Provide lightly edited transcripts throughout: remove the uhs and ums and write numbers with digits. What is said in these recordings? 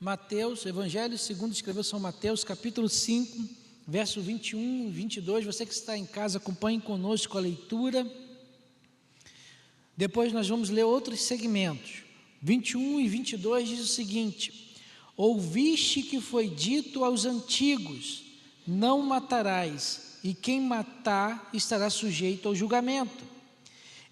Mateus, Evangelho segundo escreveu São Mateus, capítulo 5, verso 21 e 22. Você que está em casa, acompanhe conosco a leitura. Depois nós vamos ler outros segmentos. 21 e 22 diz o seguinte: ouviste que foi dito aos antigos, não matarás, e quem matar estará sujeito ao julgamento.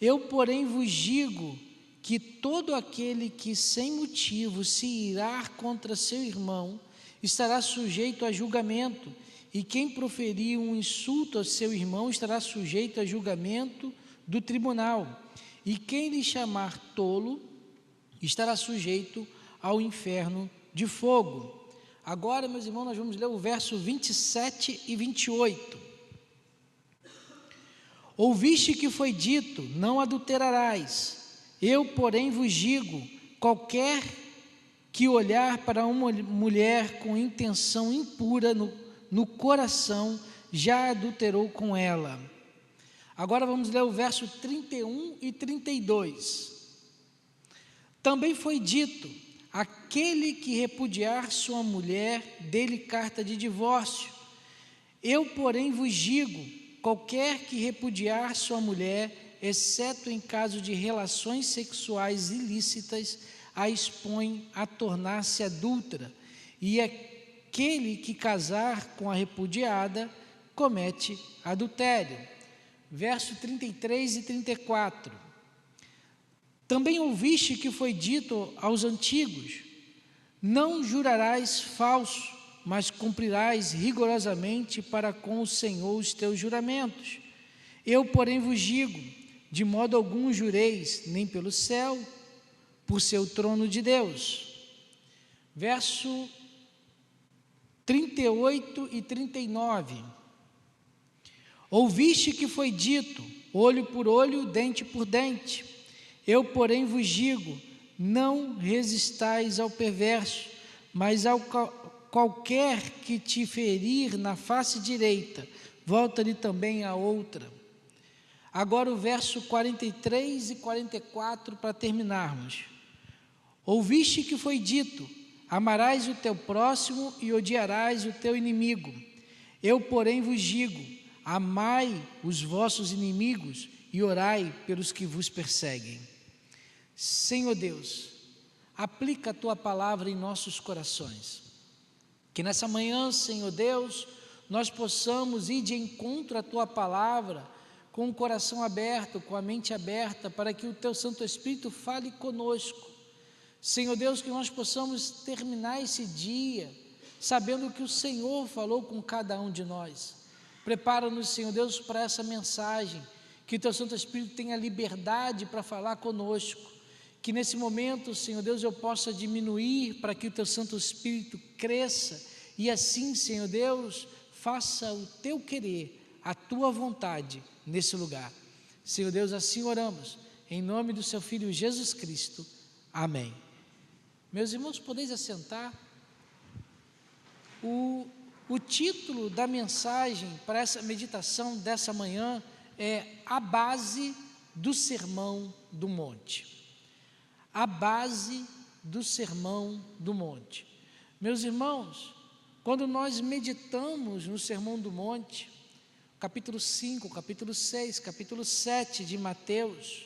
Eu, porém, vos digo que todo aquele que sem motivo se irar contra seu irmão estará sujeito a julgamento, e quem proferir um insulto a seu irmão estará sujeito a julgamento do tribunal, e quem lhe chamar tolo estará sujeito ao inferno de fogo. Agora, meus irmãos, nós vamos ler o verso 27 e 28. Ouviste que foi dito, não adulterarás. Eu, porém, vos digo, qualquer que olhar para uma mulher com intenção impura no coração, já adulterou com ela. Agora vamos ler o verso 31 e 32. Também foi dito, aquele que repudiar sua mulher, dê-lhe carta de divórcio. Eu, porém, vos digo, qualquer que repudiar sua mulher, exceto em caso de relações sexuais ilícitas, a expõe a tornar-se adúltera, e aquele que casar com a repudiada comete adultério. Verso 33 e 34. Também ouviste que foi dito aos antigos, não jurarás falso, mas cumprirás rigorosamente para com o Senhor os teus juramentos. Eu, porém, vos digo, de modo algum jureis, nem pelo céu, por seu trono de Deus. Verso 38 e 39. Ouviste que foi dito, olho por olho, dente por dente. Eu, porém, vos digo, não resistais ao perverso, mas ao qualquer que te ferir na face direita, volta-lhe também a outra. Agora o verso 43 e 44 para terminarmos. Ouviste que foi dito, amarás o teu próximo e odiarás o teu inimigo. Eu, porém, vos digo, amai os vossos inimigos e orai pelos que vos perseguem. Senhor Deus, aplica a tua palavra em nossos corações. Que nessa manhã, Senhor Deus, nós possamos ir de encontro à tua palavra, com o coração aberto, com a mente aberta, para que o teu Santo Espírito fale conosco. Senhor Deus, que nós possamos terminar esse dia, sabendo que o Senhor falou com cada um de nós. Prepara-nos, Senhor Deus, para essa mensagem, que o teu Santo Espírito tenha liberdade para falar conosco, que nesse momento, Senhor Deus, eu possa diminuir para que o teu Santo Espírito cresça, e assim, Senhor Deus, faça o teu querer, a tua vontade nesse lugar. Senhor Deus, assim oramos, em nome do seu Filho Jesus Cristo. Amém. Meus irmãos, podeis assentar. O título da mensagem para essa meditação dessa manhã é a base do Sermão do Monte. A base do Sermão do Monte. Meus irmãos, quando nós meditamos no Sermão do Monte, capítulo 5, capítulo 6, capítulo 7 de Mateus,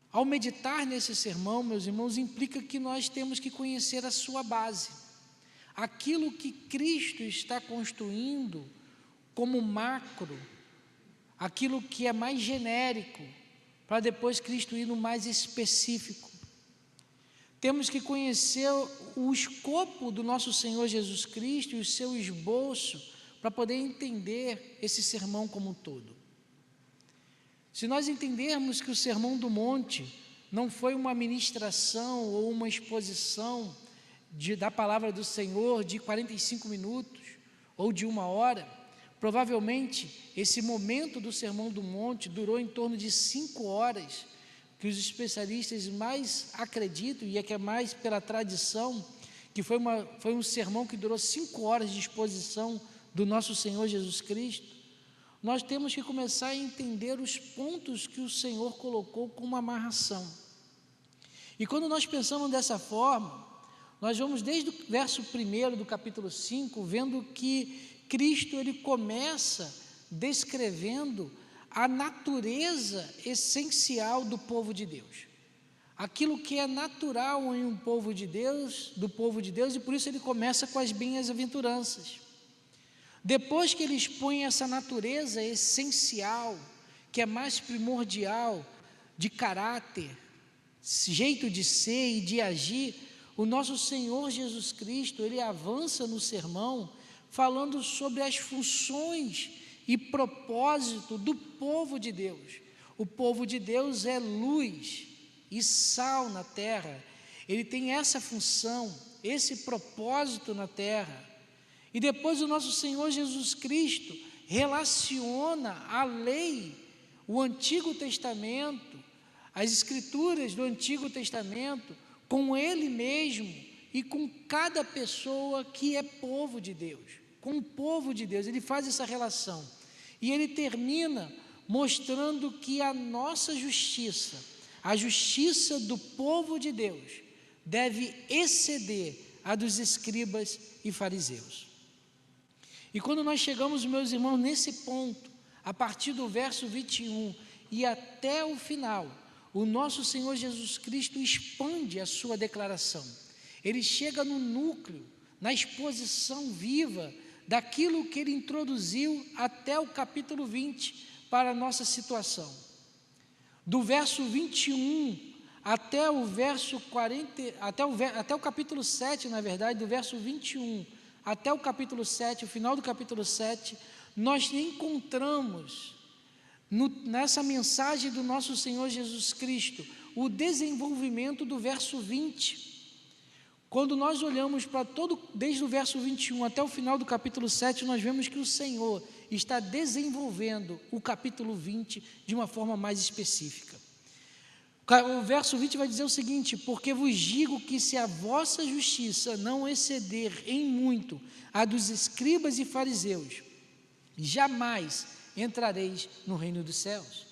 ao meditar nesse sermão, meus irmãos, implica que nós temos que conhecer a sua base, aquilo que Cristo está construindo como macro, aquilo que é mais genérico, para depois Cristo ir no mais específico. Temos que conhecer o escopo do nosso Senhor Jesus Cristo e o seu esboço, para poder entender esse sermão como um todo. Se nós entendermos que o Sermão do Monte não foi uma ministração ou uma exposição da palavra do Senhor de 45 minutos ou de 1 hora, provavelmente esse momento do Sermão do Monte durou em torno de 5 horas, que os especialistas mais acreditam, e é que é mais pela tradição, que foi um sermão que durou 5 horas de exposição do nosso Senhor Jesus Cristo. Nós temos que começar a entender os pontos que o Senhor colocou como amarração. E quando nós pensamos dessa forma, nós vamos desde o verso 1 do capítulo 5, vendo que Cristo ele começa descrevendo a natureza essencial do povo de Deus. Aquilo que é natural em um povo de Deus, do povo de Deus, e por isso ele começa com as bem-aventuranças. Depois que ele expõe essa natureza essencial, que é mais primordial, de caráter, jeito de ser e de agir, o nosso Senhor Jesus Cristo, ele avança no sermão, falando sobre as funções e propósito do povo de Deus. O povo de Deus é luz e sal na terra, ele tem essa função, esse propósito na terra. E depois o nosso Senhor Jesus Cristo relaciona a lei, o Antigo Testamento, as Escrituras do Antigo Testamento, com Ele mesmo e com cada pessoa que é povo de Deus, com o povo de Deus. Ele faz essa relação e ele termina mostrando que a nossa justiça, a justiça do povo de Deus, deve exceder a dos escribas e fariseus. E quando nós chegamos, meus irmãos, nesse ponto, a partir do verso 21 e até o final, o nosso Senhor Jesus Cristo expande a sua declaração. Ele chega no núcleo, na exposição viva daquilo que ele introduziu até o capítulo 20 para a nossa situação. Do verso 21 até o verso 40, até o capítulo 7, na verdade, do verso 21 até o capítulo 7, o final do capítulo 7, nós encontramos nessa mensagem do nosso Senhor Jesus Cristo o desenvolvimento do verso 20. Quando nós olhamos para desde o verso 21 até o final do capítulo 7, nós vemos que o Senhor está desenvolvendo o capítulo 20 de uma forma mais específica. O verso 20 vai dizer o seguinte: porque vos digo que se a vossa justiça não exceder em muito a dos escribas e fariseus, jamais entrareis no reino dos céus.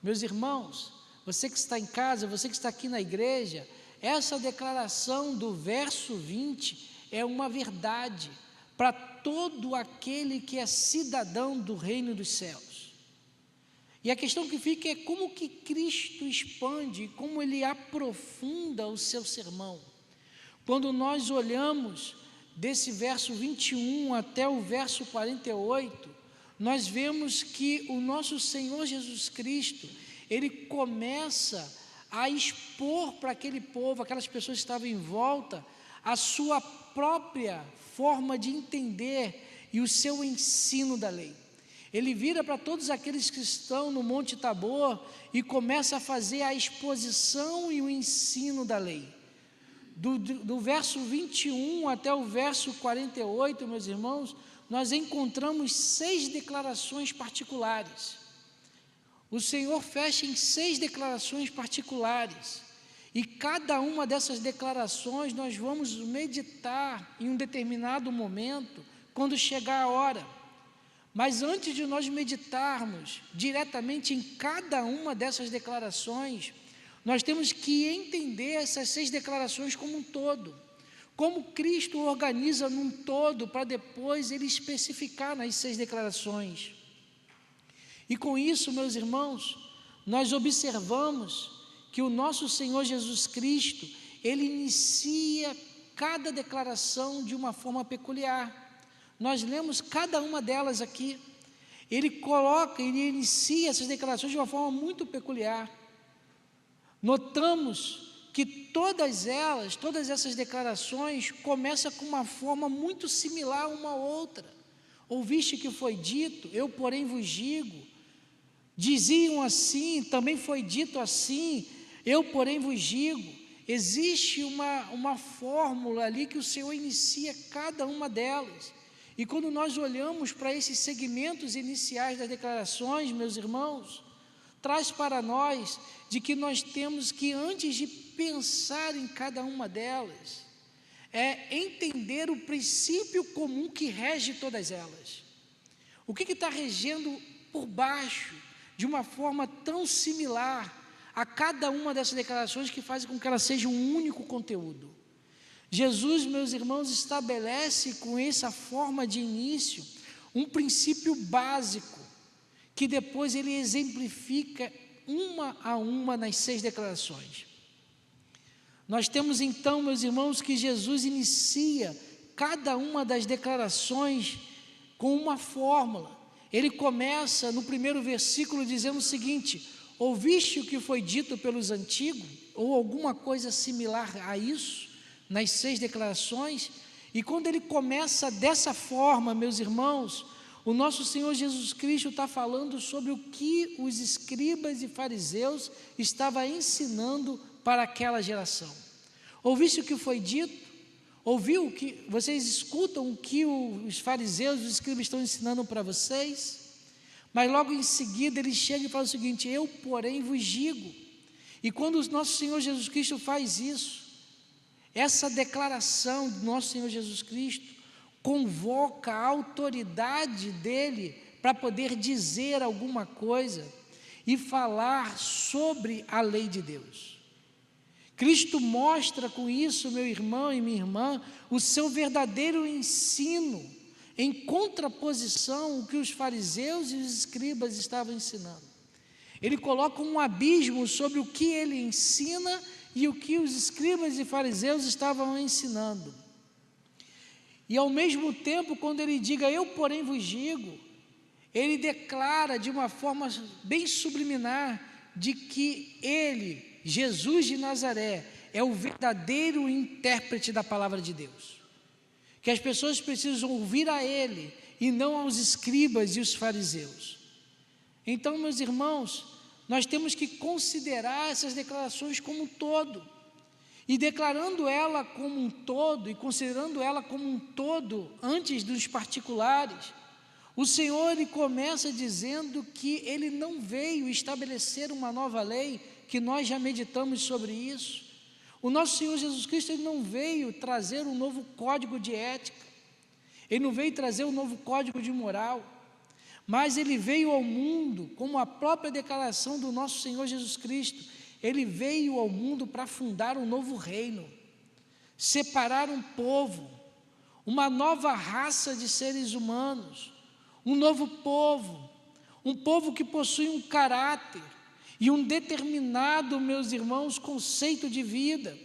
Meus irmãos, você que está em casa, você que está aqui na igreja, essa declaração do verso 20 é uma verdade para todo aquele que é cidadão do reino dos céus. E a questão que fica é como que Cristo expande, como ele aprofunda o seu sermão. Quando nós olhamos desse verso 21 até o verso 48, nós vemos que o nosso Senhor Jesus Cristo, ele começa a expor para aquele povo, aquelas pessoas que estavam em volta, a sua própria forma de entender e o seu ensino da lei. Ele vira para todos aqueles que estão no Monte Tabor e começa a fazer a exposição e o ensino da lei. Do verso 21 até o verso 48, meus irmãos, nós encontramos 6 declarações particulares. O Senhor fecha em 6 declarações particulares, e cada uma dessas declarações nós vamos meditar em um determinado momento, quando chegar a hora. Mas antes de nós meditarmos diretamente em cada uma dessas declarações, nós temos que entender essas 6 declarações como um todo, como Cristo organiza num todo, para depois ele especificar nas 6 declarações. E com isso, meus irmãos, nós observamos que o nosso Senhor Jesus Cristo, ele inicia cada declaração de uma forma peculiar. Nós lemos cada uma delas aqui. Ele inicia essas declarações de uma forma muito peculiar. Notamos que todas essas declarações começam com uma forma muito similar uma à outra. Ouviste que foi dito, eu porém vos digo. Diziam assim, também foi dito assim, eu porém vos digo. Existe uma fórmula ali que o Senhor inicia cada uma delas. E quando nós olhamos para esses segmentos iniciais das declarações, meus irmãos, traz para nós de que nós temos que, antes de pensar em cada uma delas, entender o princípio comum que rege todas elas. O que está regendo por baixo, de uma forma tão similar a cada uma dessas declarações, que faz com que ela seja um único conteúdo. Jesus, meus irmãos, estabelece com essa forma de início um princípio básico, que depois ele exemplifica uma a uma nas 6 declarações. Nós temos então, meus irmãos, que Jesus inicia cada uma das declarações com uma fórmula. Ele começa no primeiro versículo dizendo o seguinte: ouviste o que foi dito pelos antigos, ou alguma coisa similar a isso, nas 6 declarações. E quando ele começa dessa forma, meus irmãos, o nosso Senhor Jesus Cristo está falando sobre o que os escribas e fariseus estavam ensinando para aquela geração. Ouviste o que foi dito? Ouviu o que? Vocês escutam o que os fariseus e os escribas estão ensinando para vocês? Mas logo em seguida ele chega e fala o seguinte: eu, porém, vos digo. E quando o nosso Senhor Jesus Cristo faz isso, essa declaração do nosso Senhor Jesus Cristo convoca a autoridade dele para poder dizer alguma coisa e falar sobre a lei de Deus. Cristo mostra com isso, meu irmão e minha irmã, o seu verdadeiro ensino, em contraposição ao que os fariseus e os escribas estavam ensinando. Ele coloca um abismo sobre o que ele ensina e o que os escribas e fariseus estavam ensinando. E ao mesmo tempo, quando ele diga, eu porém vos digo, ele declara de uma forma bem subliminar, de que ele, Jesus de Nazaré, é o verdadeiro intérprete da palavra de Deus, que as pessoas precisam ouvir a ele, e não aos escribas e os fariseus. Então, meus irmãos, nós temos que considerar essas declarações como um todo, e declarando ela como um todo, e considerando ela como um todo, antes dos particulares, o Senhor ele começa dizendo que ele não veio estabelecer uma nova lei, que nós já meditamos sobre isso. O nosso Senhor Jesus Cristo ele não veio trazer um novo código de ética, ele não veio trazer um novo código de moral, mas ele veio ao mundo, como a própria declaração do nosso Senhor Jesus Cristo, ele veio ao mundo para fundar um novo reino, separar um povo, uma nova raça de seres humanos, um novo povo, um povo que possui um caráter e um determinado, meus irmãos, conceito de vida,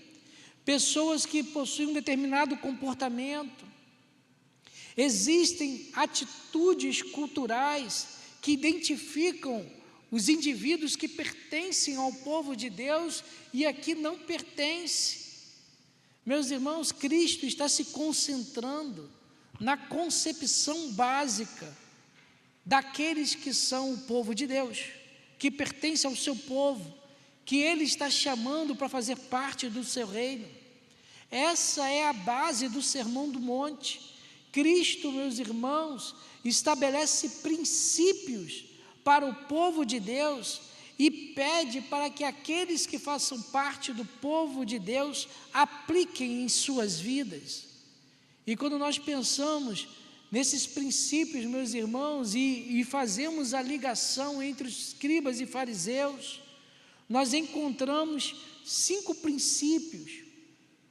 pessoas que possuem um determinado comportamento. Existem atitudes culturais que identificam os indivíduos que pertencem ao povo de Deus e aqui não pertencem. Meus irmãos, Cristo está se concentrando na concepção básica daqueles que são o povo de Deus, que pertencem ao seu povo, que Ele está chamando para fazer parte do seu reino. Essa é a base do Sermão do Monte. Cristo, meus irmãos, estabelece princípios para o povo de Deus e pede para que aqueles que façam parte do povo de Deus apliquem em suas vidas. E quando nós pensamos nesses princípios, meus irmãos, e fazemos a ligação entre os escribas e fariseus, nós encontramos 5 princípios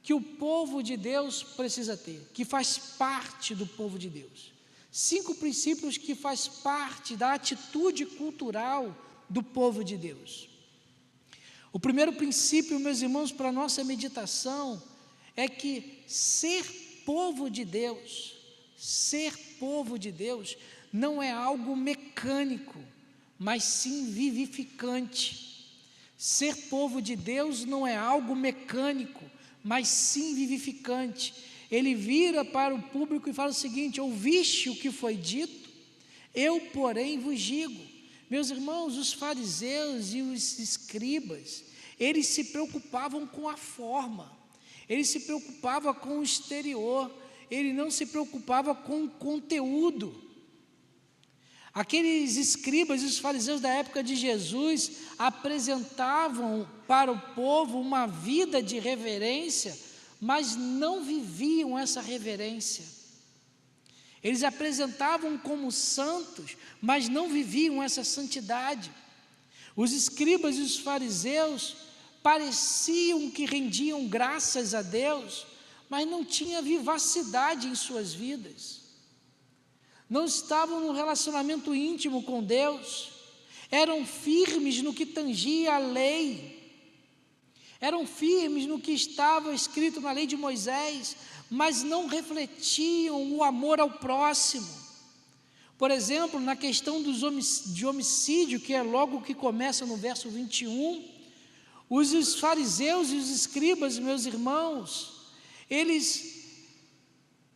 que o povo de Deus precisa ter, que faz parte do povo de Deus. 5 princípios que faz parte da atitude cultural do povo de Deus. O primeiro princípio, meus irmãos, para a nossa meditação, é que ser povo de Deus não é algo mecânico, mas sim vivificante. Ser povo de Deus não é algo mecânico, mas sim vivificante. Ele vira para o público e fala o seguinte: ouviste o que foi dito? Eu, porém, vos digo. Meus irmãos, os fariseus e os escribas, eles se preocupavam com a forma, eles se preocupavam com o exterior, ele não se preocupava com o conteúdo. Aqueles escribas e os fariseus da época de Jesus apresentavam para o povo uma vida de reverência, mas não viviam essa reverência. Eles apresentavam como santos, mas não viviam essa santidade. Os escribas e os fariseus pareciam que rendiam graças a Deus, mas não tinha vivacidade em suas vidas. Não estavam num relacionamento íntimo com Deus. Eram firmes no que tangia a lei. Eram firmes no que estava escrito na lei de Moisés, mas não refletiam o amor ao próximo. Por exemplo, na questão de homicídio, que é logo que começa no verso 21, os fariseus e os escribas, meus irmãos,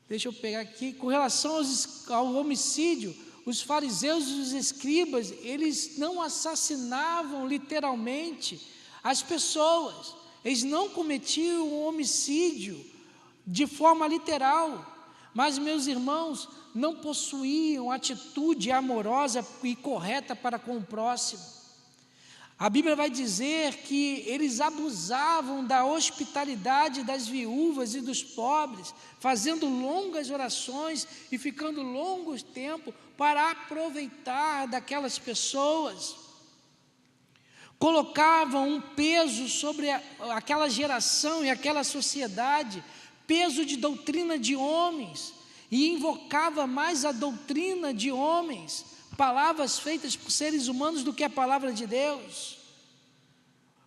deixa eu pegar aqui, com relação ao homicídio, os fariseus e os escribas, eles não assassinavam literalmente as pessoas, eles não cometiam um homicídio de forma literal, mas, meus irmãos, não possuíam atitude amorosa e correta para com o próximo. A Bíblia vai dizer que eles abusavam da hospitalidade das viúvas e dos pobres, fazendo longas orações e ficando longos tempos para aproveitar daquelas pessoas. Colocavam um peso sobre aquela geração e aquela sociedade, peso de doutrina de homens, e invocava mais a doutrina de homens, palavras feitas por seres humanos, do que a palavra de Deus.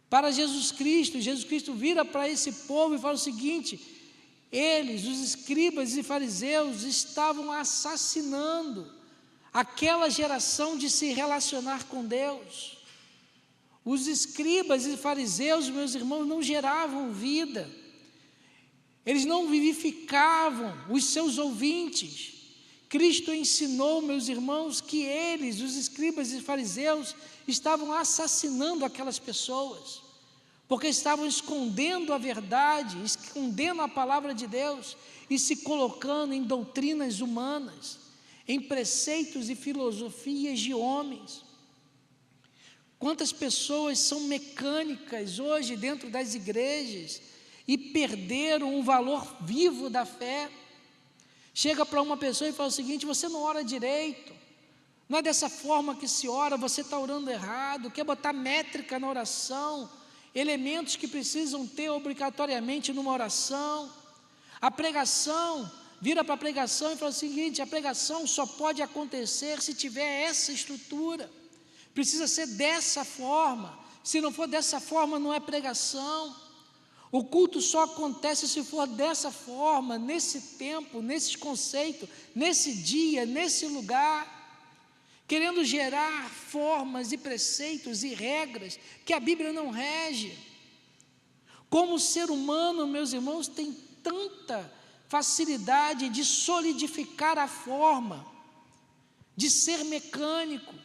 Para Jesus Cristo vira para esse povo e fala o seguinte: eles, os escribas e fariseus, estavam assassinando aquela geração de se relacionar com Deus. Os escribas e fariseus, meus irmãos, não geravam vida, eles não vivificavam os seus ouvintes. Cristo ensinou, meus irmãos, que eles, os escribas e fariseus, estavam assassinando aquelas pessoas, porque estavam escondendo a verdade, escondendo a palavra de Deus e se colocando em doutrinas humanas, em preceitos e filosofias de homens. Quantas pessoas são mecânicas hoje dentro das igrejas e perderam o valor vivo da fé? Chega para uma pessoa e fala o seguinte: você não ora direito, não é dessa forma que se ora, você está orando errado, quer botar métrica na oração, elementos que precisam ter obrigatoriamente numa oração. A pregação, vira para a pregação e fala o seguinte: a pregação só pode acontecer se tiver essa estrutura, precisa ser dessa forma, se não for dessa forma não é pregação. O culto só acontece se for dessa forma, nesse tempo, nesse conceito, nesse dia, nesse lugar, querendo gerar formas e preceitos e regras que a Bíblia não rege. Como o ser humano, meus irmãos, tem tanta facilidade de solidificar a forma, de ser mecânico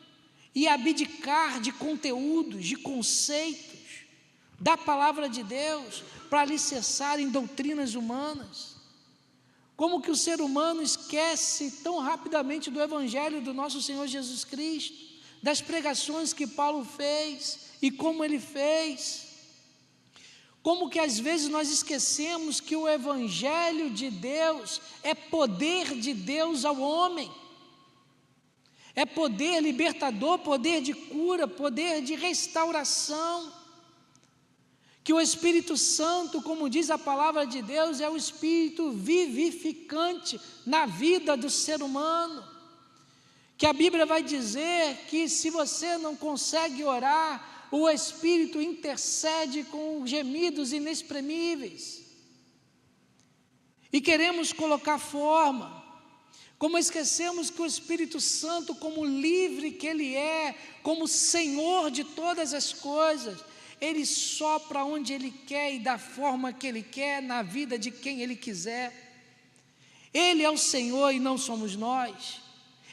e abdicar de conteúdos, de conceitos da palavra de Deus para alicerçar em doutrinas humanas. Como que o ser humano esquece tão rapidamente do Evangelho do nosso Senhor Jesus Cristo, das pregações que Paulo fez e como ele fez. Como que às vezes nós esquecemos que o Evangelho de Deus é poder de Deus ao homem, é poder libertador, poder de cura, poder de restauração. Que o Espírito Santo, como diz a palavra de Deus, é o Espírito vivificante na vida do ser humano. Que a Bíblia vai dizer que se você não consegue orar, o Espírito intercede com gemidos inexprimíveis. E queremos colocar forma, como esquecemos que o Espírito Santo, como livre que Ele é, como Senhor de todas as coisas, Ele sopra onde Ele quer e da forma que Ele quer, na vida de quem Ele quiser. Ele é o Senhor e não somos nós.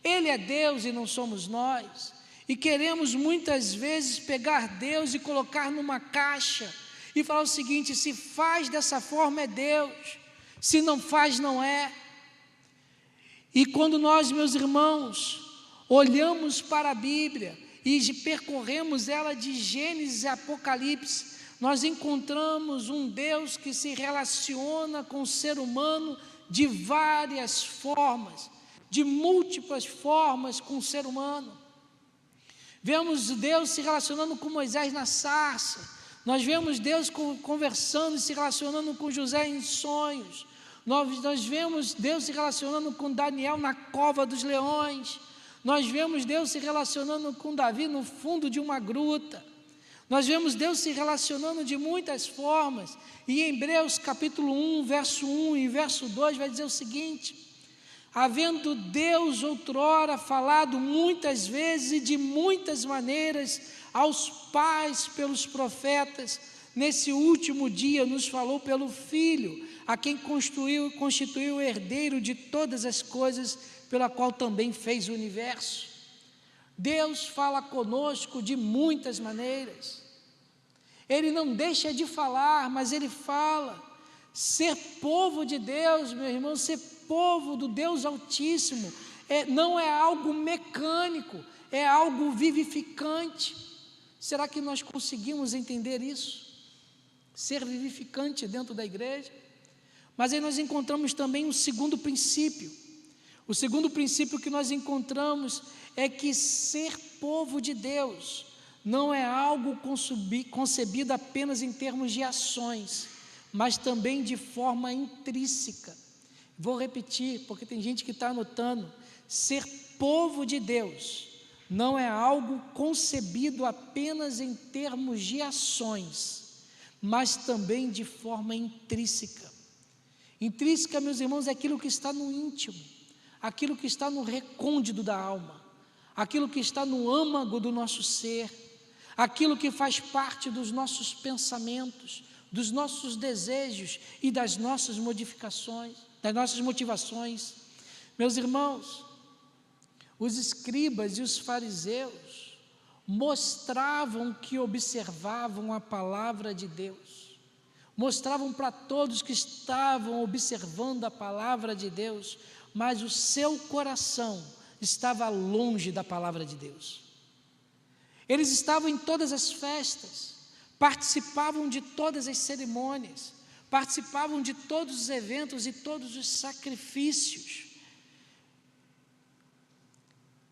Ele é Deus e não somos nós. E queremos muitas vezes pegar Deus e colocar numa caixa e falar o seguinte: se faz dessa forma é Deus, se não faz não é. E quando nós, meus irmãos, olhamos para a Bíblia e percorremos ela de Gênesis a Apocalipse, nós encontramos um Deus que se relaciona com o ser humano de várias formas, de múltiplas formas com o ser humano. Vemos Deus se relacionando com Moisés na sarça, nós vemos Deus conversando e se relacionando com José em sonhos, Nós vemos Deus se relacionando com Daniel na cova dos leões. Nós vemos Deus se relacionando com Davi no fundo de uma gruta. Nós vemos Deus se relacionando de muitas formas. E em Hebreus capítulo 1, verso 1 e verso 2 vai dizer o seguinte: havendo Deus outrora falado muitas vezes e de muitas maneiras aos pais pelos profetas, nesse último dia nos falou pelo Filho, a quem constituiu o herdeiro de todas as coisas, pela qual também fez o universo. Deus fala conosco de muitas maneiras. Ele não deixa de falar, mas Ele fala. Ser povo de Deus, meu irmão, ser povo do Deus Altíssimo, não é algo mecânico, é algo vivificante. Será que nós conseguimos entender isso? Ser vivificante dentro da igreja? Mas aí nós encontramos também um segundo princípio. O segundo princípio que nós encontramos é que ser povo de Deus não é algo concebido apenas em termos de ações, mas também de forma intrínseca. Vou repetir, porque tem gente que está anotando. Ser povo de Deus não é algo concebido apenas em termos de ações, mas também de forma intrínseca. Intrínseca, meus irmãos, é aquilo que está no íntimo, aquilo que está no recôndito da alma, aquilo que está no âmago do nosso ser, aquilo que faz parte dos nossos pensamentos, dos nossos desejos e das nossas modificações, das nossas motivações. Meus irmãos, os escribas e os fariseus mostravam que observavam a palavra de Deus, mostravam para todos que estavam observando a palavra de Deus, mas o seu coração estava longe da palavra de Deus. Eles estavam em todas as festas, participavam de todas as cerimônias, participavam de todos os eventos e todos os sacrifícios,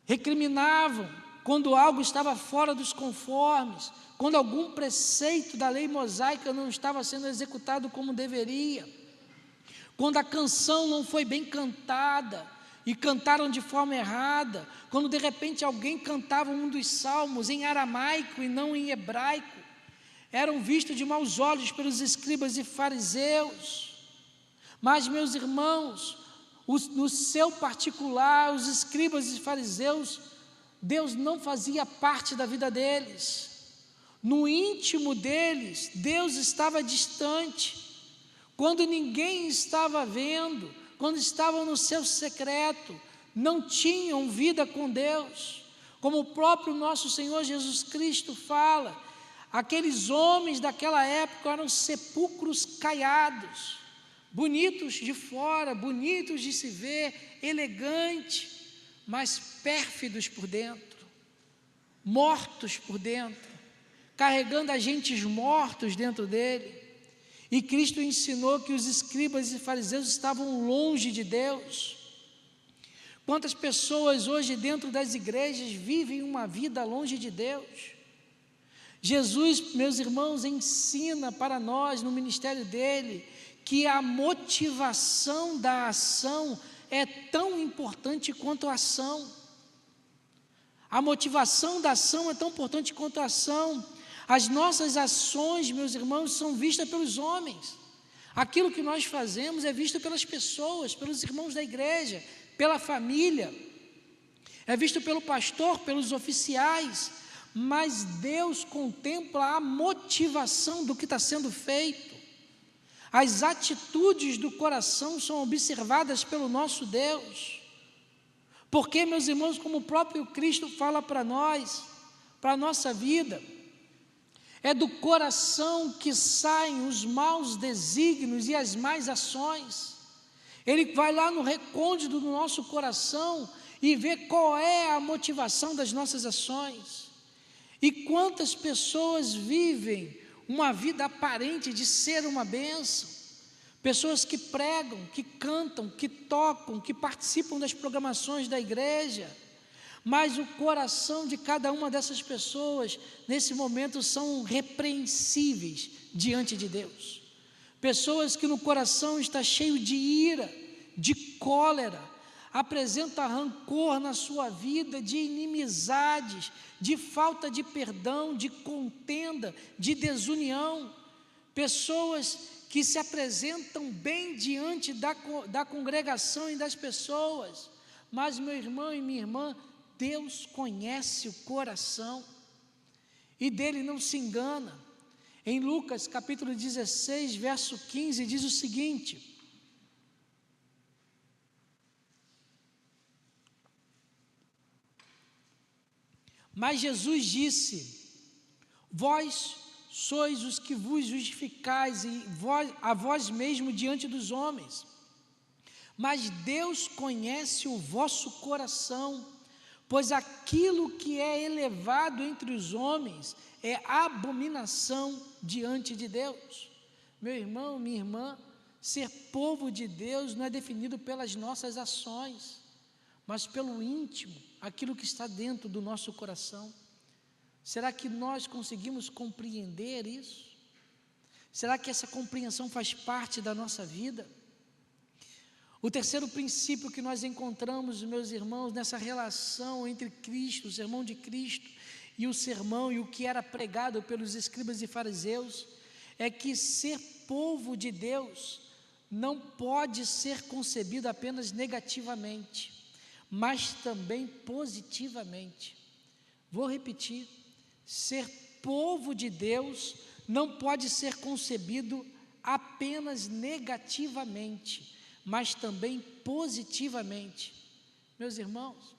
recriminavam quando algo estava fora dos conformes, quando algum preceito da lei mosaica não estava sendo executado como deveria, quando a canção não foi bem cantada e cantaram de forma errada, quando de repente alguém cantava um dos salmos em aramaico e não em hebraico, eram vistos de maus olhos pelos escribas e fariseus. Mas, meus irmãos, no seu particular, os escribas e fariseus, Deus não fazia parte da vida deles. No íntimo deles, Deus estava distante. Quando ninguém estava vendo, quando estavam no seu secreto, não tinham vida com Deus. Como o próprio nosso Senhor Jesus Cristo fala, aqueles homens daquela época eram sepulcros caiados, bonitos de fora, bonitos de se ver, elegantes, mas pérfidos por dentro, mortos por dentro, carregando agentes mortos dentro dele. E Cristo ensinou que os escribas e fariseus estavam longe de Deus. Quantas pessoas hoje dentro das igrejas vivem uma vida longe de Deus? Jesus, meus irmãos, ensina para nós no ministério dele que a motivação da ação é tão importante quanto a ação. A motivação da ação é tão importante quanto a ação. As nossas ações, meus irmãos, são vistas pelos homens. Aquilo que nós fazemos é visto pelas pessoas, pelos irmãos da igreja, pela família, é visto pelo pastor, pelos oficiais, mas Deus contempla a motivação do que está sendo feito. As atitudes do coração são observadas pelo nosso Deus, porque, meus irmãos, como o próprio Cristo fala para nós, para a nossa vida, é do coração que saem os maus desígnios e as más ações. Ele vai lá no recôndito do nosso coração e vê qual é a motivação das nossas ações. E quantas pessoas vivem uma vida aparente de ser uma bênção, pessoas que pregam, que cantam, que tocam, que participam das programações da igreja, mas o coração de cada uma dessas pessoas, nesse momento, são repreensíveis diante de Deus. pessoas que no coração está cheio de ira, de cólera, apresenta rancor na sua vida, de inimizades, de falta de perdão, de contenda, de desunião, pessoas que se apresentam bem diante da congregação e das pessoas, mas meu irmão e minha irmã, Deus conhece o coração, e dele não se engana. Em Lucas capítulo 16, verso 15, diz o seguinte: mas Jesus disse: vós sois os que vos justificais a vós mesmo diante dos homens, mas Deus conhece o vosso coração, pois aquilo que é elevado entre os homens é abominação diante de Deus. Meu irmão, minha irmã, ser povo de Deus não é definido pelas nossas ações, mas pelo íntimo, aquilo que está dentro do nosso coração. Será que nós conseguimos compreender isso? Será que essa compreensão faz parte da nossa vida? O terceiro princípio que nós encontramos, meus irmãos, nessa relação entre Cristo, o sermão de Cristo, e o sermão e o que era pregado pelos escribas e fariseus, é que ser povo de Deus não pode ser concebido apenas negativamente, mas também positivamente. Vou repetir: ser povo de Deus não pode ser concebido apenas negativamente, mas também positivamente. Meus irmãos,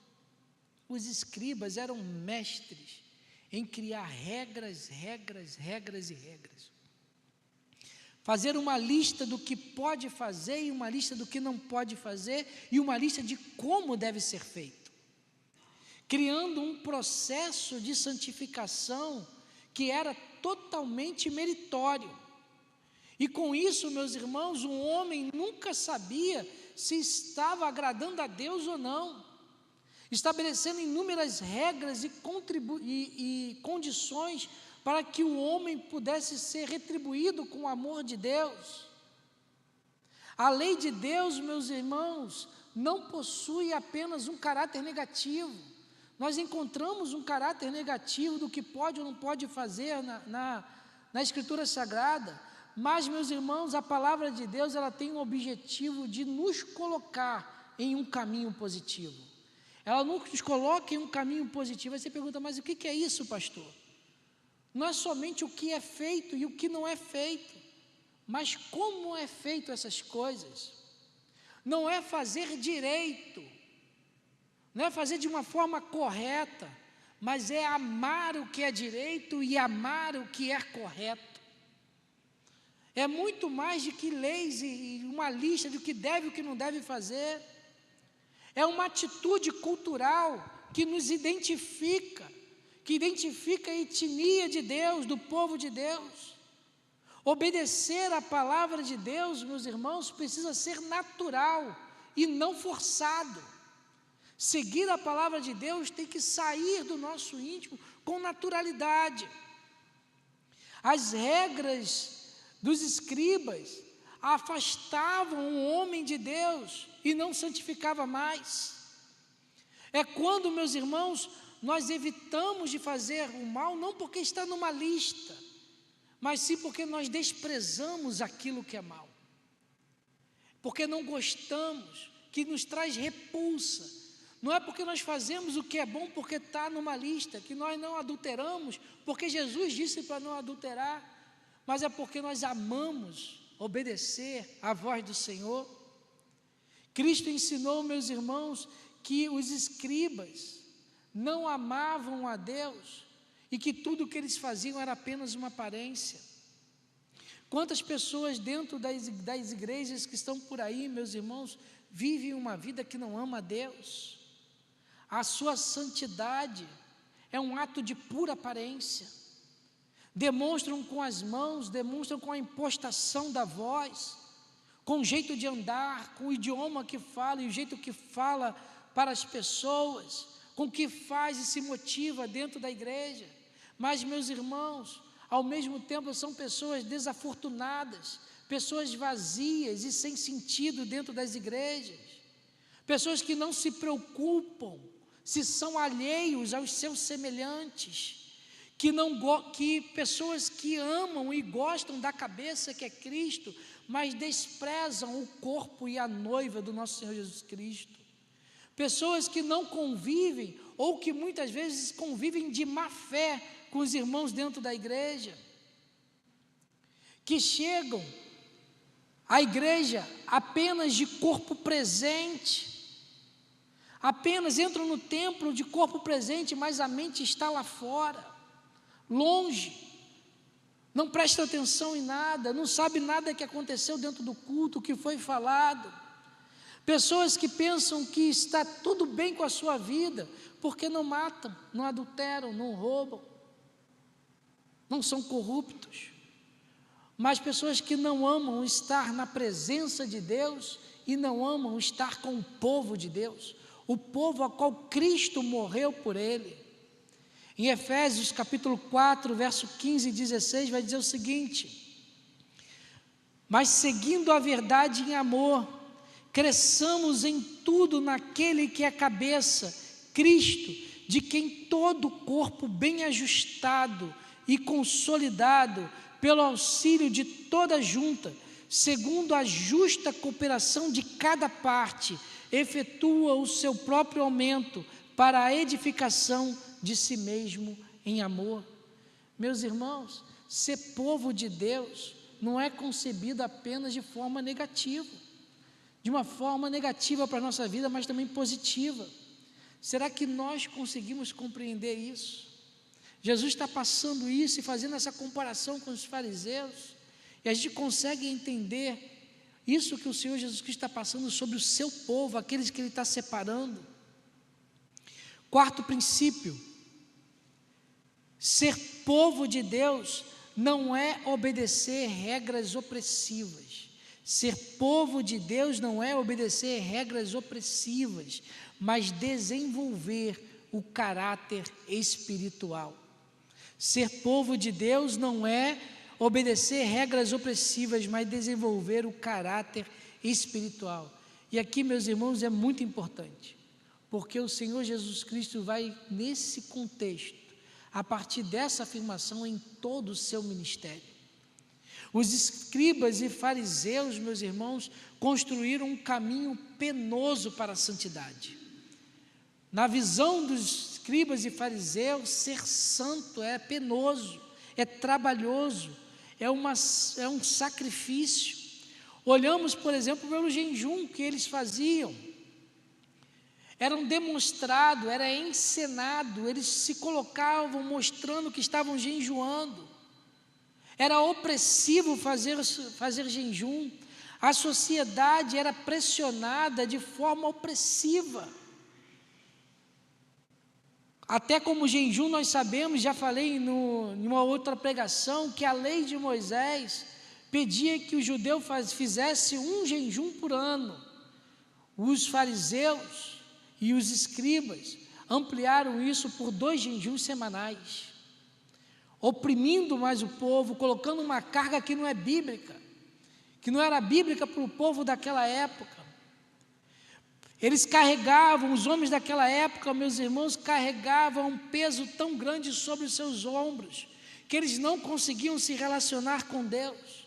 os escribas eram mestres em criar regras. Fazer uma lista do que pode fazer e uma lista do que não pode fazer e uma lista de como deve ser feito, criando um processo de santificação que era totalmente meritório. E com isso, meus irmãos, um homem nunca sabia se estava agradando a Deus ou não, estabelecendo inúmeras regras e condições para que o homem pudesse ser retribuído com o amor de Deus. A lei de Deus, meus irmãos, não possui apenas um caráter negativo. Nós encontramos um caráter negativo do que pode ou não pode fazer na Escritura Sagrada, mas, meus irmãos, a palavra de Deus, ela tem o objetivo de nos colocar em um caminho positivo. Ela nos coloca em um caminho positivo. Aí você pergunta: mas o que é isso, pastor? Não é somente o que é feito e o que não é feito, mas como é feito essas coisas. Não é fazer direito, não é fazer de uma forma correta, mas é amar o que é direito e amar o que é correto. É muito mais do que leis e uma lista do que deve e o que não deve fazer. É uma atitude cultural que nos identifica, que identifica a etnia de Deus, do povo de Deus. Obedecer à palavra de Deus, meus irmãos, precisa ser natural e não forçado. Seguir a palavra de Deus tem que sair do nosso íntimo com naturalidade. As regras dos escribas afastavam o homem de Deus e não santificava mais. É quando, meus irmãos, nós evitamos de fazer o mal, não porque está numa lista, mas sim porque nós desprezamos aquilo que é mal, porque não gostamos, que nos traz repulsa. Não é porque nós fazemos o que é bom porque está numa lista, que nós não adulteramos, porque Jesus disse para não adulterar, mas é porque nós amamos obedecer à voz do Senhor. Cristo ensinou, meus irmãos, que os escribas não amavam a Deus e que tudo o que eles faziam era apenas uma aparência. Quantas pessoas dentro das igrejas que estão por aí, meus irmãos, vivem uma vida que não ama a Deus? A sua santidade é um ato de pura aparência. Demonstram com as mãos, demonstram com a impostação da voz, com o jeito de andar, com o idioma que fala e o jeito que fala para as pessoas, com o que faz e se motiva dentro da igreja. Mas, meus irmãos, ao mesmo tempo são pessoas desafortunadas, pessoas vazias e sem sentido dentro das igrejas, pessoas que não se preocupam se são alheios aos seus semelhantes, que pessoas que amam e gostam da cabeça que é Cristo, mas desprezam o corpo e a noiva do nosso Senhor Jesus Cristo. Pessoas que não convivem, ou que muitas vezes convivem de má fé com os irmãos dentro da igreja, que chegam à igreja apenas de corpo presente, apenas entram no templo de corpo presente, mas a mente está lá fora, longe, não presta atenção em nada, não sabe nada que aconteceu dentro do culto, o que foi falado. Pessoas que pensam que está tudo bem com a sua vida, porque não matam, não adulteram, não roubam, não são corruptos. Mas pessoas que não amam estar na presença de Deus e não amam estar com o povo de Deus, o povo a qual Cristo morreu por ele. Em Efésios capítulo 4, verso 15 e 16, vai dizer o seguinte: mas seguindo a verdade em amor, cresçamos em tudo naquele que é a cabeça, Cristo, de quem todo o corpo bem ajustado e consolidado, pelo auxílio de toda a junta, segundo a justa cooperação de cada parte, efetua o seu próprio aumento para a edificação de si mesmo em amor. Meus irmãos, ser povo de Deus não é concebido apenas de forma negativa, de uma forma negativa para a nossa vida, mas também positiva. Será que nós conseguimos compreender isso? Jesus está passando isso e fazendo essa comparação com os fariseus, e a gente consegue entender isso que o Senhor Jesus Cristo está passando sobre o seu povo, aqueles que Ele está separando. Quarto princípio: ser povo de Deus não é obedecer regras opressivas. Ser povo de Deus não é obedecer regras opressivas, mas desenvolver o caráter espiritual. Ser povo de Deus não é obedecer regras opressivas, mas desenvolver o caráter espiritual. E aqui, meus irmãos, é muito importante, porque o Senhor Jesus Cristo vai, nesse contexto, a partir dessa afirmação, em todo o seu ministério. Os escribas e fariseus, meus irmãos, construíram um caminho penoso para a santidade. Na visão dos escribas e fariseus, ser santo é penoso, é trabalhoso, é um sacrifício. Olhamos, por exemplo, pelo jejum que eles faziam. Era demonstrado, era encenado, eles se colocavam mostrando que estavam jejuando. Era opressivo fazer jejum. A sociedade era pressionada de forma opressiva. Até como jejum nós sabemos, já falei em uma outra pregação, que a lei de Moisés pedia que o judeu fizesse um jejum por ano. Os fariseus e os escribas ampliaram isso por 2 jejuns semanais, oprimindo mais o povo, colocando uma carga que não é bíblica, que não era bíblica para o povo daquela época. Eles carregavam, os homens daquela época, meus irmãos, carregavam um peso tão grande sobre os seus ombros, que eles não conseguiam se relacionar com Deus.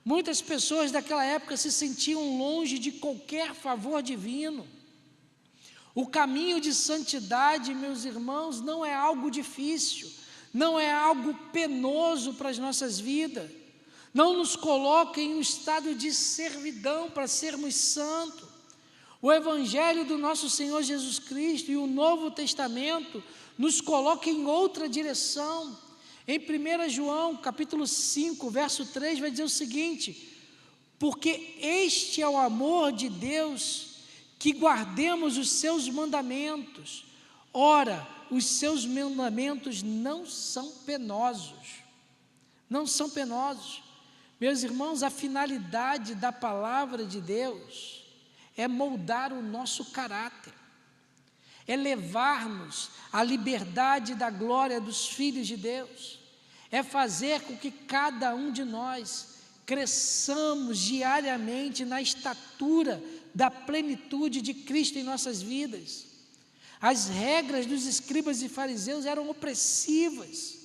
Muitas pessoas daquela época se sentiam longe de qualquer favor divino. O caminho de santidade, meus irmãos, não é algo difícil, não é algo penoso para as nossas vidas. Não nos coloca em um estado de servidão para sermos santos. O Evangelho do nosso Senhor Jesus Cristo e o Novo Testamento nos coloca em outra direção. Em 1 João, capítulo 5, verso 3, vai dizer o seguinte: porque este é o amor de Deus, que guardemos os seus mandamentos. Ora, os seus mandamentos não são penosos. Não são penosos. Meus irmãos, a finalidade da palavra de Deus é moldar o nosso caráter, é levar-nos à liberdade da glória dos filhos de Deus, é fazer com que cada um de nós cresçamos diariamente na estatura da plenitude de Cristo em nossas vidas. As regras dos escribas e fariseus eram opressivas,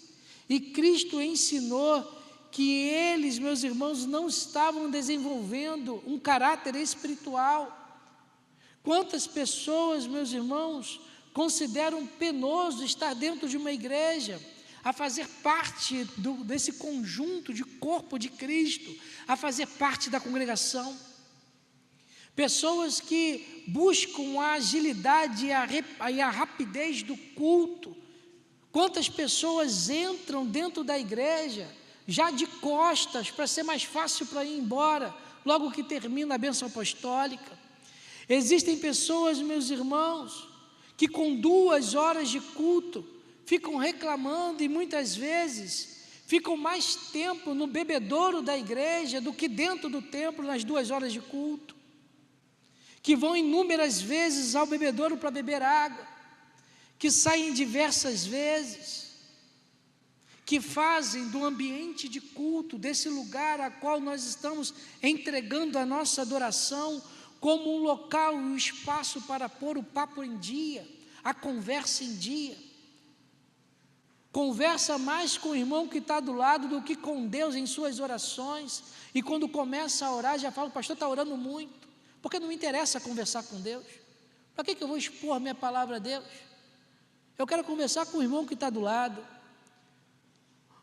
e Cristo ensinou que eles, meus irmãos, não estavam desenvolvendo um caráter espiritual. Quantas pessoas, meus irmãos, consideram penoso estar dentro de uma igreja, a fazer parte desse conjunto de corpo de Cristo, a fazer parte da congregação. Pessoas que buscam a agilidade e a rapidez do culto. Quantas pessoas entram dentro da igreja já de costas, para ser mais fácil para ir embora, logo que termina a bênção apostólica. Existem pessoas, meus irmãos, que com 2 horas de culto ficam reclamando, e muitas vezes ficam mais tempo no bebedouro da igreja do que dentro do templo nas 2 horas de culto, que vão inúmeras vezes ao bebedouro para beber água, que saem diversas vezes, que fazem do ambiente de culto, desse lugar a qual nós estamos entregando a nossa adoração, como um local e um espaço para pôr o papo em dia, a conversa em dia. Conversa mais com o irmão que está do lado do que com Deus em suas orações, e quando começa a orar já fala: o pastor está orando muito, porque não me interessa conversar com Deus. Para que eu vou expor minha palavra a Deus? Eu quero conversar com o irmão que está do lado.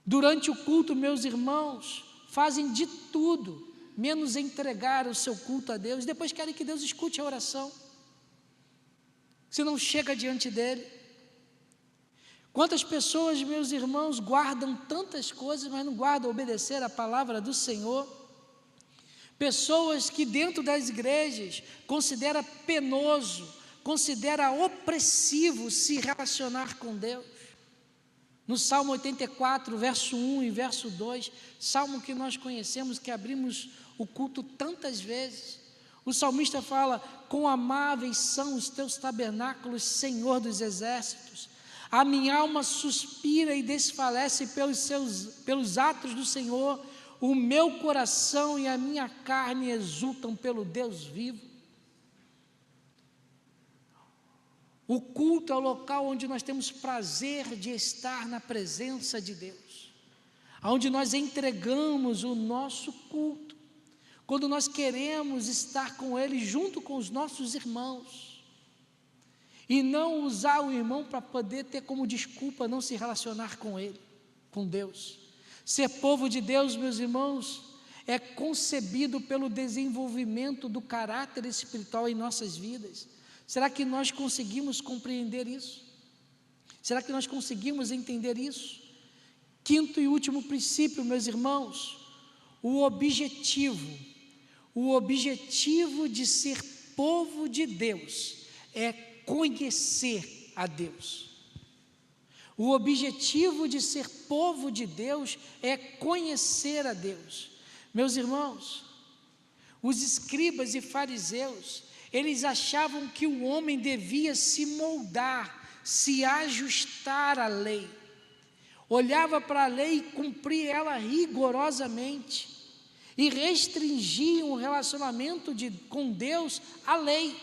Durante o culto, meus irmãos, fazem de tudo, menos entregar o seu culto a Deus. Depois querem que Deus escute a oração, se não chega diante dele. Quantas pessoas, meus irmãos, guardam tantas coisas, mas não guardam obedecer a palavra do Senhor? Pessoas que dentro das igrejas considera penoso, considera opressivo se relacionar com Deus. No Salmo 84, verso 1 e verso 2, salmo que nós conhecemos, que abrimos o culto tantas vezes, o salmista fala: quão amáveis são os teus tabernáculos, Senhor dos exércitos. A minha alma suspira e desfalece pelos atos do Senhor, o meu coração e a minha carne exultam pelo Deus vivo. O culto é o local onde nós temos prazer de estar na presença de Deus, onde nós entregamos o nosso culto, quando nós queremos estar com Ele junto com os nossos irmãos, e não usar o irmão para poder ter como desculpa não se relacionar com Ele, com Deus. Ser povo de Deus, meus irmãos, é concebido pelo desenvolvimento do caráter espiritual em nossas vidas. Será que nós conseguimos compreender isso? Será que nós conseguimos entender isso? Quinto e último princípio, meus irmãos, o objetivo de ser povo de Deus é conhecer a Deus. O objetivo de ser povo de Deus é conhecer a Deus. Meus irmãos, os escribas e fariseus, eles achavam que o homem devia se moldar, se ajustar à lei. Olhava para a lei e cumpria ela rigorosamente, e restringiam o relacionamento com Deus à lei.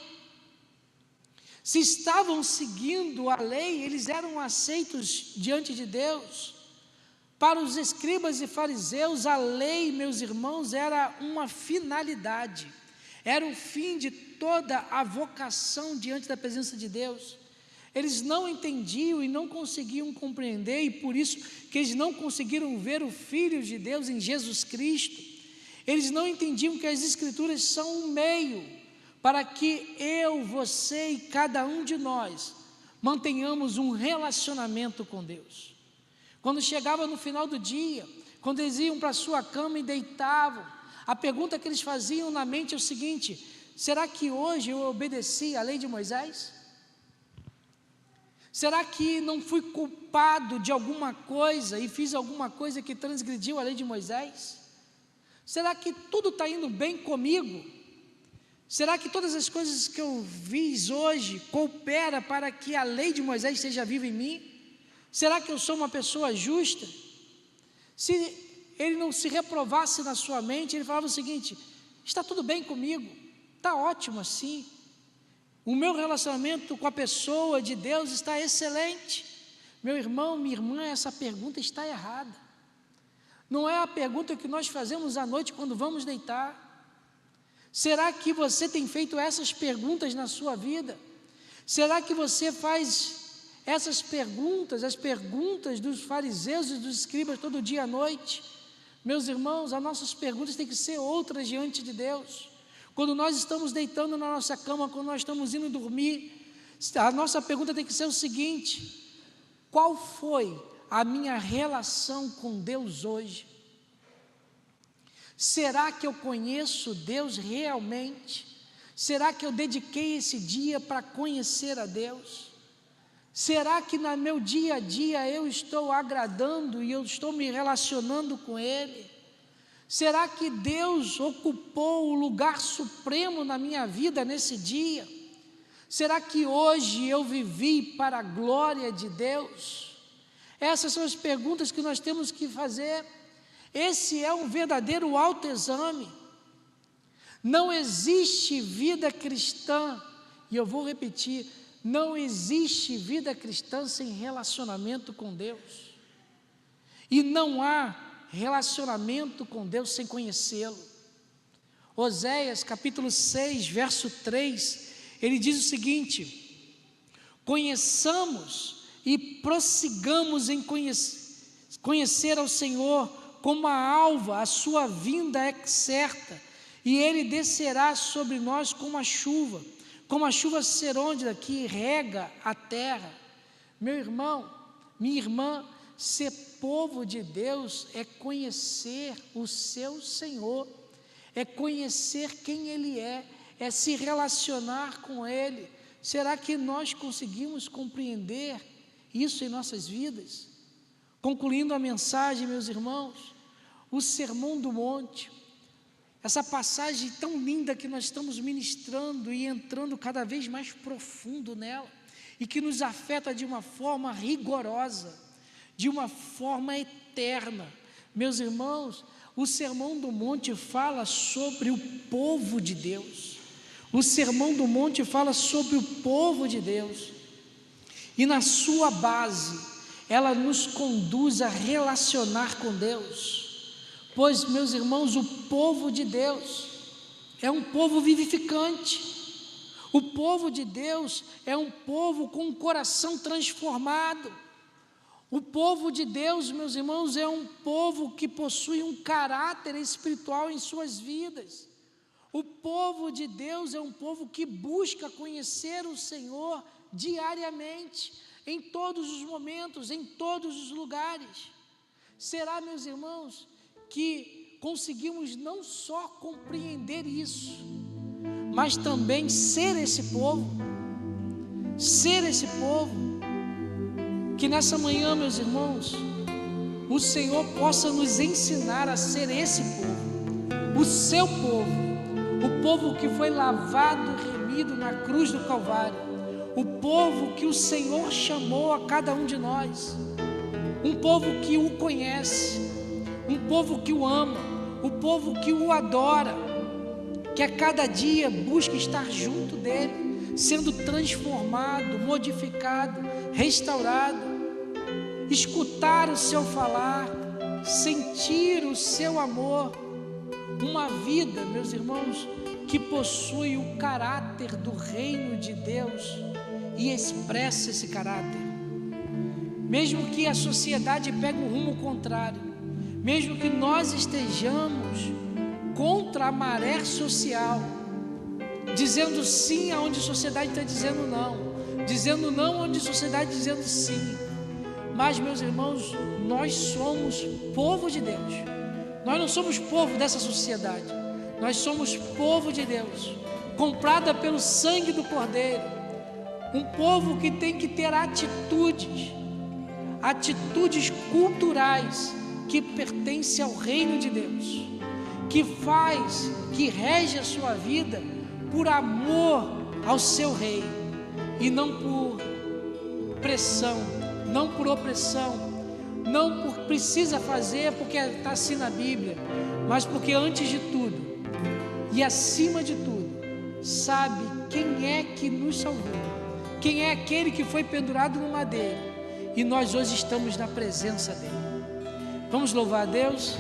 Se estavam seguindo a lei, eles eram aceitos diante de Deus. Para os escribas e fariseus, a lei, meus irmãos, era uma finalidade, era o fim de toda a vocação diante da presença de Deus. Eles não entendiam e não conseguiam compreender, e por isso que eles não conseguiram ver o Filho de Deus em Jesus Cristo. Eles não entendiam que as Escrituras são um meio para que eu, você e cada um de nós mantenhamos um relacionamento com Deus. Quando chegava no final do dia, quando eles iam para a sua cama e deitavam, a pergunta que eles faziam na mente é o seguinte: será que hoje eu obedeci à lei de Moisés? Será que não fui culpado de alguma coisa e fiz alguma coisa que transgrediu a lei de Moisés? Será que tudo está indo bem comigo? Será que todas as coisas que eu fiz hoje cooperam para que a lei de Moisés seja viva em mim? Será que eu sou uma pessoa justa? Se ele não se reprovasse na sua mente, ele falava o seguinte: está tudo bem comigo, está ótimo assim, o meu relacionamento com a pessoa de Deus está excelente. Meu irmão, minha irmã, essa pergunta está errada. Não é a pergunta que nós fazemos à noite quando vamos deitar. Será que você tem feito essas perguntas na sua vida? Será que você faz essas perguntas, as perguntas dos fariseus e dos escribas todo dia à noite? Meus irmãos, as nossas perguntas têm que ser outras diante de Deus. Quando nós estamos deitando na nossa cama, quando nós estamos indo dormir, a nossa pergunta tem que ser o seguinte: qual foi a minha relação com Deus hoje? Será que eu conheço Deus realmente? Será que eu dediquei esse dia para conhecer a Deus? Será que no meu dia a dia eu estou agradando e eu estou me relacionando com Ele? Será que Deus ocupou o lugar supremo na minha vida nesse dia? Será que hoje eu vivi para a glória de Deus? Essas são as perguntas que nós temos que fazer. Esse é um verdadeiro autoexame. Não existe vida cristã, e eu vou repetir, não existe vida cristã sem relacionamento com Deus. E não há relacionamento com Deus sem conhecê-lo. Oséias capítulo 6, verso 3, ele diz o seguinte: conheçamos e prossigamos em conhecer ao Senhor, como a alva, a sua vinda é certa, e Ele descerá sobre nós como a chuva serôndida que rega a terra. Meu irmão, minha irmã, ser povo de Deus é conhecer o seu Senhor, é conhecer quem Ele é se relacionar com Ele. Será que nós conseguimos compreender isso em nossas vidas? Concluindo a mensagem, meus irmãos, o Sermão do Monte, essa passagem tão linda que nós estamos ministrando e entrando cada vez mais profundo nela, e que nos afeta de uma forma rigorosa, de uma forma eterna. Meus irmãos, o Sermão do Monte fala sobre o povo de Deus. O Sermão do Monte fala sobre o povo de Deus, e na sua base, ela nos conduz a relacionar com Deus. Pois, meus irmãos, o povo de Deus é um povo vivificante. O povo de Deus é um povo com um coração transformado. O povo de Deus, meus irmãos, é um povo que possui um caráter espiritual em suas vidas. O povo de Deus é um povo que busca conhecer o Senhor diariamente, em todos os momentos, em todos os lugares. Será, meus irmãos, que conseguimos não só compreender isso, mas também ser esse povo, que nessa manhã, meus irmãos, o Senhor possa nos ensinar a ser esse povo, o seu povo, o povo que foi lavado e remido na cruz do Calvário, o povo que o Senhor chamou a cada um de nós, um povo que o conhece, um povo que o ama, o povo que o adora, que a cada dia busca estar junto dele, sendo transformado, modificado, restaurado, escutar o seu falar, sentir o seu amor. Uma vida, meus irmãos, que possui o caráter do reino de Deus e expressa esse caráter. Mesmo que a sociedade pegue um rumo contrário, mesmo que nós estejamos contra a maré social, dizendo sim aonde a sociedade está dizendo não onde a sociedade está dizendo sim, mas, meus irmãos, nós somos povo de Deus. Nós não somos povo dessa sociedade, nós somos povo de Deus, comprada pelo sangue do Cordeiro, um povo que tem que ter atitudes culturais que pertence ao reino de Deus, que rege a sua vida por amor ao seu rei, e não por pressão, não por opressão. não porque precisa fazer, porque está assim na Bíblia, mas porque antes de tudo, e acima de tudo, sabe quem é que nos salvou, quem é aquele que foi pendurado no madeiro, e nós hoje estamos na presença dele. Vamos louvar a Deus.